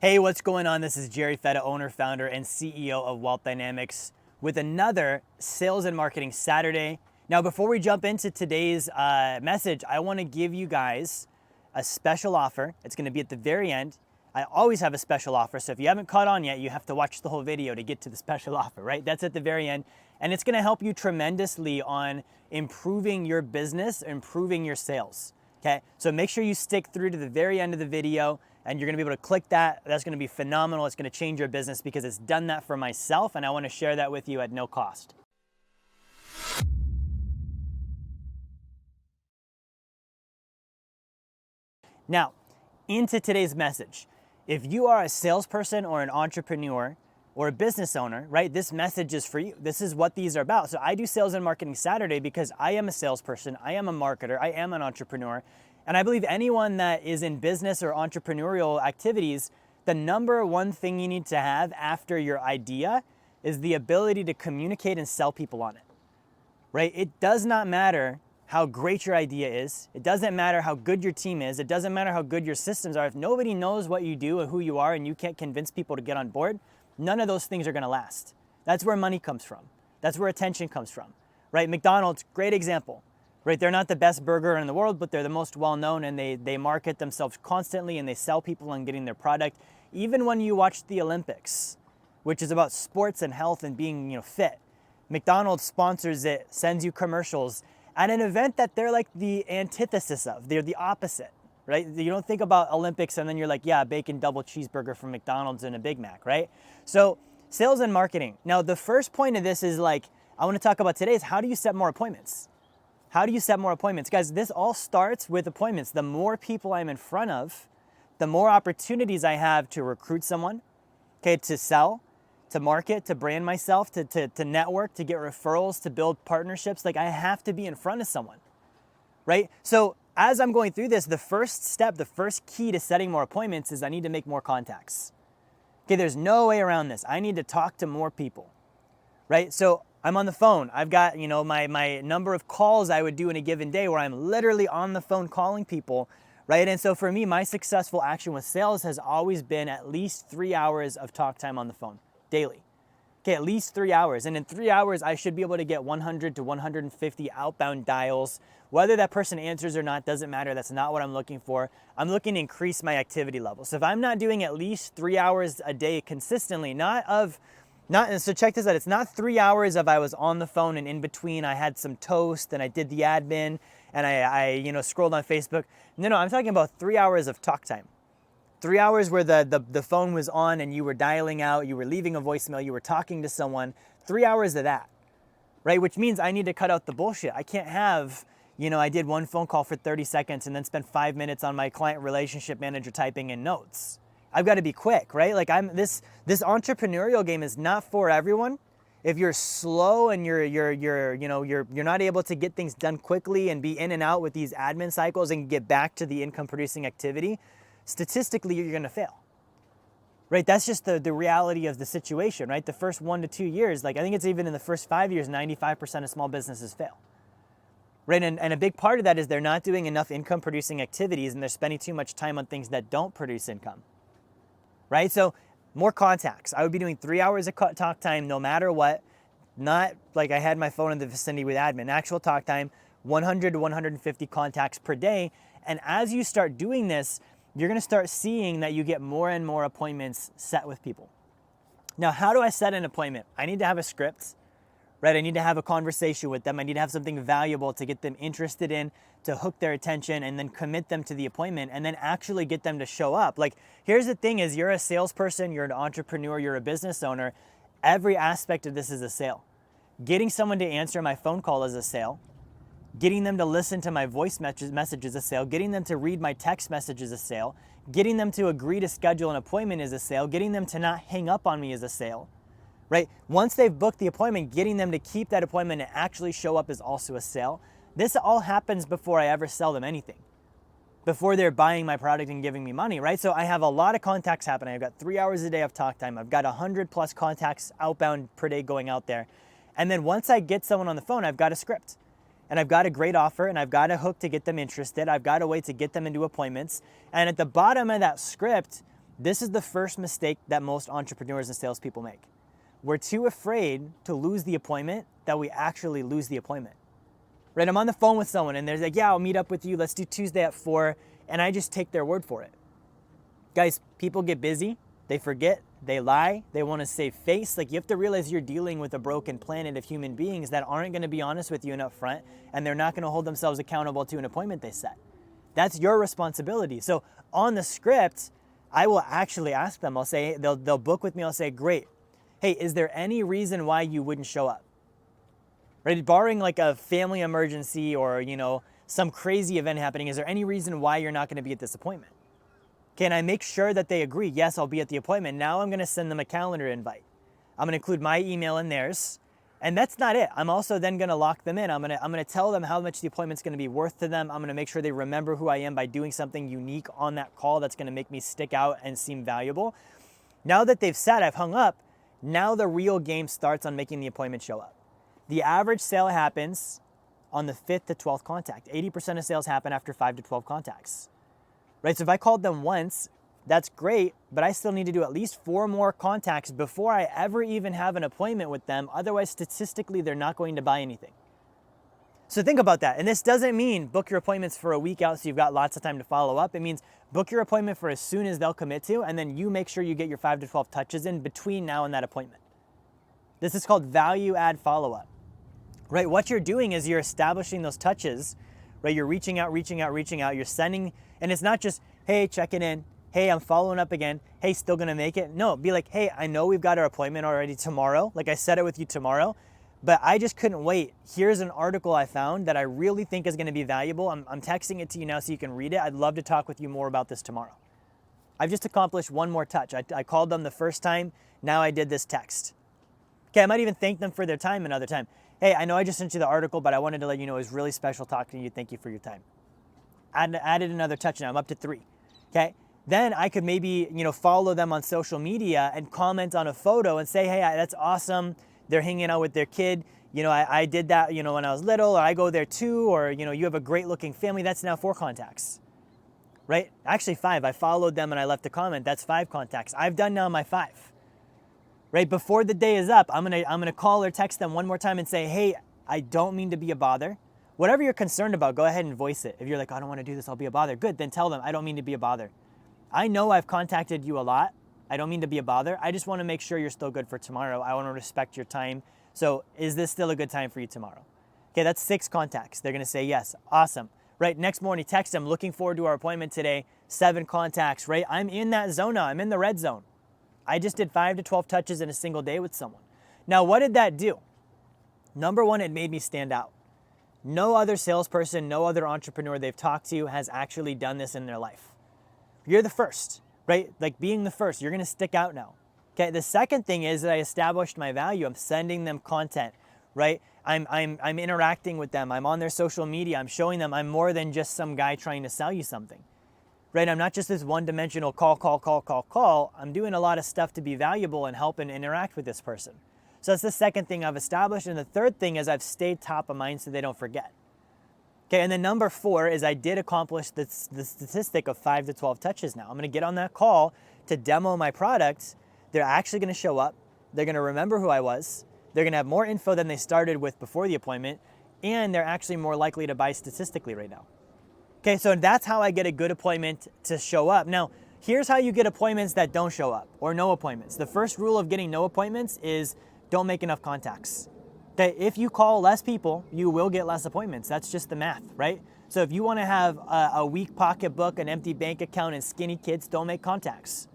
Hey, what's going on? This is Jerry Fetta, owner, founder, and CEO of Wealth Dynamics with another Sales and Marketing Saturday. Now, before we jump into today's message, I want to give you guys a special offer. It's going to be at the very end. I always have a special offer, so if you haven't caught on yet, you have to watch the whole video to get to the special offer, right? That's at the very end, and it's going to help you tremendously on improving your business, improving your sales, okay? So make sure you stick through to the very end of the video, and you're gonna be able to click that. That's gonna be phenomenal. It's gonna change your business because it's done that for myself, and I wanna share that with you at no cost. Now, into today's message. If you are a salesperson or an entrepreneur or a business owner, right, this message is for you. This is what these are about. So I do Sales and Marketing Saturday because I am a salesperson, I am a marketer, I am an entrepreneur, and I believe anyone that is in business or entrepreneurial activities, the number one thing you need to have after your idea is the ability to communicate and sell people on it, right? It does not matter how great your idea is. It doesn't matter how good your team is. It doesn't matter how good your systems are. If nobody knows what you do and who you are and you can't convince people to get on board, none of those things are gonna last. That's where money comes from. That's where attention comes from, right? McDonald's, great example. Right, they're not the best burger in the world, but they're the most well-known, and they market themselves constantly, and they sell people on getting their product. Even when you watch the Olympics, which is about sports and health and being fit, McDonald's sponsors it, sends you commercials at an event that they're like the antithesis of. They're the opposite, right? You don't think about Olympics and then you're like, yeah, bacon double cheeseburger from McDonald's and a Big Mac, right? So sales and marketing. Now, the first point of this is I want to talk about today is how do you set more appointments? How do you set more appointments? Guys, this all starts with appointments. The more people I'm in front of, the more opportunities I have to recruit someone, okay, to sell, to market, to brand myself, to network, to get referrals, to build partnerships. I have to be in front of someone, right? So as I'm going through this, the first step, the first key to setting more appointments is I need to make more contacts. Okay, there's no way around this. I need to talk to more people, right? So I'm on the phone. I've got, my number of calls I would do in a given day where I'm literally on the phone calling people, right? And so for me, my successful action with sales has always been at least 3 hours of talk time on the phone daily. Okay, at least 3 hours. And in 3 hours, I should be able to get 100 to 150 outbound dials. Whether that person answers or not doesn't matter. That's not what I'm looking for. I'm looking to increase my activity level. So if I'm not doing at least 3 hours a day consistently, so check this out, it's not 3 hours of I was on the phone and in between I had some toast and I did the admin and I scrolled on Facebook. No, I'm talking about 3 hours of talk time. 3 hours where the phone was on and you were dialing out, you were leaving a voicemail, you were talking to someone. 3 hours of that, right? Which means I need to cut out the bullshit. I can't have, I did one phone call for 30 seconds and then spent 5 minutes on my client relationship manager typing in notes. I've got to be quick, right? This entrepreneurial game is not for everyone. If you're slow and you're not able to get things done quickly and be in and out with these admin cycles and get back to the income producing activity, statistically you're going to fail. Right? That's just the reality of the situation, right? The first 1 to 2 years, I think it's even in the first 5 years, 95% of small businesses fail. Right? And a big part of that is they're not doing enough income producing activities and they're spending too much time on things that don't produce income. Right? So more contacts. I would be doing 3 hours of talk time no matter what. Not like I had my phone in the vicinity with admin. Actual talk time, 100 to 150 contacts per day. And as you start doing this, you're going to start seeing that you get more and more appointments set with people. Now, how do I set an appointment? I need to have a script, right? I need to have a conversation with them. I need to have something valuable to get them interested in, to hook their attention and then commit them to the appointment and then actually get them to show up. Here's the thing is you're a salesperson, you're an entrepreneur, you're a business owner. Every aspect of this is a sale. Getting someone to answer my phone call is a sale. Getting them to listen to my voice message is a sale. Getting them to read my text message is a sale. Getting them to agree to schedule an appointment is a sale. Getting them to not hang up on me is a sale. Right? Once they've booked the appointment, getting them to keep that appointment and actually show up is also a sale. This all happens before I ever sell them anything, before they're buying my product and giving me money, right? So I have a lot of contacts happening. I've got 3 hours a day of talk time. I've got 100 plus contacts outbound per day going out there. And then once I get someone on the phone, I've got a script. And I've got a great offer and I've got a hook to get them interested. I've got a way to get them into appointments. And at the bottom of that script, This is the first mistake that most entrepreneurs and salespeople make. We're too afraid to lose the appointment that we actually lose the appointment. Right? I'm on the phone with someone and they're like, yeah, I'll meet up with you. Let's do Tuesday at 4. And I just take their word for it. Guys, people get busy. They forget. They lie. They want to save face. Like, you have to realize you're dealing with a broken planet of human beings that aren't going to be honest with you and upfront, and they're not going to hold themselves accountable to an appointment they set. That's your responsibility. So on the script, I will actually ask them. I'll say, they'll book with me. I'll say, great. Hey, is there any reason why you wouldn't show up? Right? Barring like a family emergency or, some crazy event happening, is there any reason why you're not going to be at this appointment? Can I make sure that they agree? Yes, I'll be at the appointment. Now I'm going to send them a calendar invite. I'm going to include my email in theirs. And that's not it. I'm also then going to lock them in. I'm going to tell them how much the appointment's going to be worth to them. I'm going to make sure they remember who I am by doing something unique on that call that's going to make me stick out and seem valuable. Now that they've said I've hung up, now the real game starts on making the appointment show up. The average sale happens on the 5th to 12th contact. 80% of sales happen after 5 to 12 contacts. Right? So if I called them once, that's great, but I still need to do at least 4 more contacts before I ever even have an appointment with them. Otherwise, statistically, they're not going to buy anything. So think about that. And this doesn't mean book your appointments for a week out so you've got lots of time to follow up. It means book your appointment for as soon as they'll commit to, and then you make sure you get your 5 to 12 touches in between now and that appointment. This is called value add follow-up. Right? What you're doing is you're establishing those touches, right? You're reaching out, you're sending, and it's not just, hey, checking in. Hey, I'm following up again. Hey, still gonna make it? No, be like, hey, I know we've got our appointment already tomorrow. Like I said it with you tomorrow, but I just couldn't wait. Here's an article I found that I really think is gonna be valuable. I'm texting it to you now so you can read it. I'd love to talk with you more about this tomorrow. I've just accomplished one more touch. I called them the first time. Now I did this text. Okay, I might even thank them for their time another time. Hey, I know I just sent you the article, but I wanted to let you know it was really special talking to you. Thank you for your time. Added another touch now. I'm up to 3. Okay. Then I could maybe, follow them on social media and comment on a photo and say, hey, that's awesome. They're hanging out with their kid. I did that, when I was little, or I go there too, or, you have a great looking family. That's now 4 contacts, right? Actually 5. I followed them and I left a comment. That's 5 contacts. I've done now my 5, right? Before the day is up, I'm going to call or text them one more time and say, hey, I don't mean to be a bother. Whatever you're concerned about, go ahead and voice it. If you're like, I don't want to do this, I'll be a bother. Good, then tell them, I don't mean to be a bother. I know I've contacted you a lot. I don't mean to be a bother. I just want to make sure you're still good for tomorrow. I want to respect your time. So is this still a good time for you tomorrow? Okay, that's 6 contacts. They're going to say yes. Awesome. Right, next morning, text them, looking forward to our appointment today. 7 contacts, right? I'm in that zone now. I'm in the red zone. I just did 5 to 12 touches in a single day with someone. Now, what did that do? Number 1, it made me stand out. No other salesperson, no other entrepreneur they've talked to has actually done this in their life. You're the first, right? Like being the first, you're going to stick out now. Okay. The second thing is that I established my value. I'm sending them content, right? I'm interacting with them. I'm on their social media. I'm showing them I'm more than just some guy trying to sell you something, right? I'm not just this one-dimensional call. I'm doing a lot of stuff to be valuable and help and interact with this person. So that's the second thing I've established. And the third thing is I've stayed top of mind so they don't forget. Okay, and then number 4 is I did accomplish the statistic of 5 to 12 touches now. I'm going to get on that call to demo my product. They're actually going to show up. They're going to remember who I was. They're going to have more info than they started with before the appointment, and they're actually more likely to buy statistically right now. Okay, so that's how I get a good appointment to show up. Now, here's how you get appointments that don't show up, or no appointments. The first rule of getting no appointments is don't make enough contacts. Okay, if you call less people, you will get less appointments. That's just the math, right? So if you want to have a weak pocketbook, an empty bank account, and skinny kids, don't make contacts,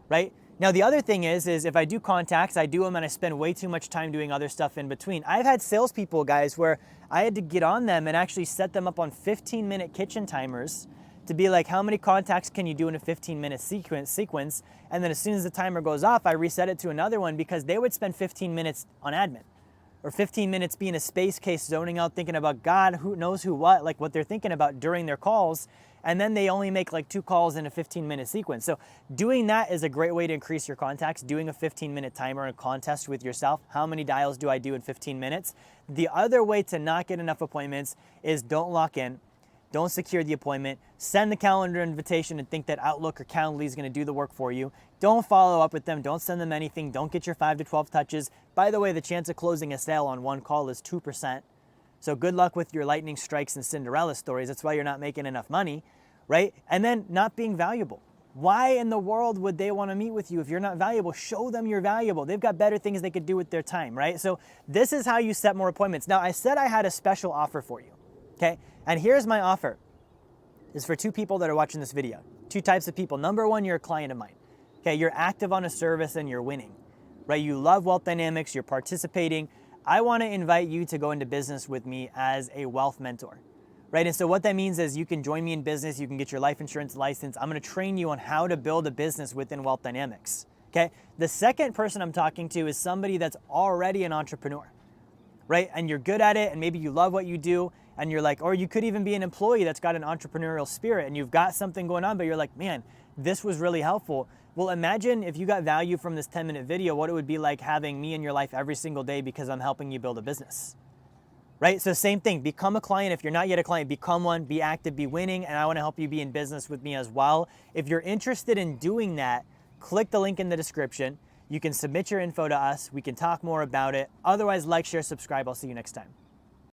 right? Now, the other thing is if I do contacts, I do them and I spend way too much time doing other stuff in between. I've had salespeople, guys, where I had to get on them and actually set them up on 15-minute kitchen timers to be like, how many contacts can you do in a 15-minute sequence? And then as soon as the timer goes off, I reset it to another one because they would spend 15 minutes on admin. Or 15 minutes being a space case, zoning out, thinking about God, who knows who what, like what they're thinking about during their calls. And then they only make like 2 calls in a 15-minute sequence. So doing that is a great way to increase your contacts, doing a 15-minute timer and contest with yourself. How many dials do I do in 15 minutes? The other way to not get enough appointments is don't lock in. don't secure the appointment, send the calendar invitation and think that Outlook or Calendly is going to do the work for you. Don't follow up with them, don't send them anything, don't get your 5 to 12 touches. By the way, the chance of closing a sale on one call is 2%. So good luck with your lightning strikes and Cinderella stories. That's why you're not making enough money, right? And then not being valuable. Why in the world would they want to meet with you if you're not valuable? Show them you're valuable. They've got better things they could do with their time, right? So this is how you set more appointments. Now, I said I had a special offer for you, okay? And here's my offer. It's for 2 people that are watching this video. 2 types of people. Number 1, you're a client of mine. Okay, you're active on a service and you're winning, right? You love wealth dynamics, you're participating. I want to invite you to go into business with me as a wealth mentor. Right, and so what that means is you can join me in business, you can get your life insurance license. I'm gonna train you on how to build a business within wealth dynamics, okay? The second person I'm talking to is somebody that's already an entrepreneur, right? And you're good at it, and maybe you love what you do, and you're like, or you could even be an employee that's got an entrepreneurial spirit, and you've got something going on, but you're like, man, this was really helpful. Well, imagine if you got value from this 10-minute video, what it would be like having me in your life every single day because I'm helping you build a business. Right? So same thing, become a client. If you're not yet a client, become one, be active, be winning, and I want to help you be in business with me as well. If you're interested in doing that, click the link in the description. You can submit your info to us. We can talk more about it. Otherwise, like, share, subscribe. I'll see you next time.